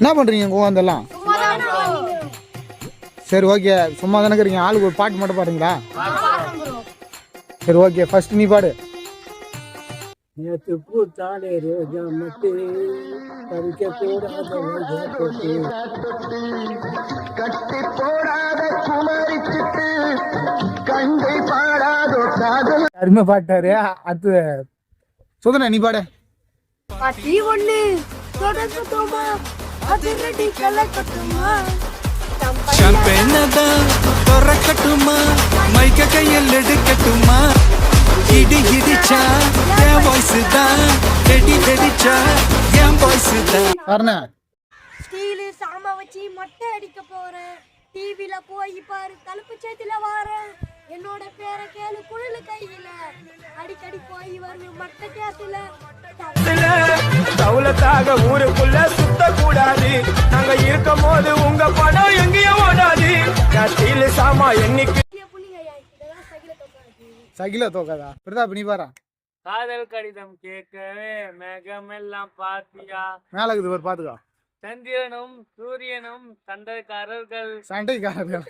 என்ன பண்றீங்க கோவந்தெல்லாம்? சரி ஓகே, சும்மா தானே இருக்கிறீங்க. ஆளுக்கு ஒரு பாட்டு மட்டும் பாடுங்களா? சரி ஓகே, ஃபர்ஸ்ட் நீ பாடு. நேத்து பூத்தாலே ரோஜா மட்டு பறிக்க போடாத கட்டி போடாத குமரிச்சிட்டு கண்டை பாடாதோ காதல். அருமை பாட்டாரு. அடுத்து சுதனா நீ பாடு. பாட்டி ஒண்ணு தொடக்கட்டுமா அதிரடி கலக்கட்டுமா ஷாம்பேனதா தொறக்கட்டுமா மைக்க கையில் எடுக்கட்டுமா இடி இடிச்சா என் வாய்ஸ் தான் வெடி வெடிச்சா என் வாய்ஸ் தான். சரணா ஸ்டீலு சாம வச்சு மொட்டை அடிக்க போறேன். டிவில போய் பாரு தலுப்பு சேத்துல வாரேன். என்னோட பேரை கேளு குழல கையில அடிக்கடி போய் வருவேன் மட்டை கேத்துல. தௌலத்தாக ஊருக்குள்ள சுத்த கூடாது. நாங்க இருக்கும் போது உங்க படம் எங்கேயோ ஓடாது. கத்தில சாமா எண்ணிக்கை சகில தோக்காதா? பிரதாப் நீ பாரா. காதல் கடிதம் கேட்கவே மேகமெல்லாம் பாத்தியா, மேலக்குது ஒரு பாத்துக்கா. சந்திரனும் சூரியனும் சண்டைக்காரர்கள். சண்டைக்காரர்கள்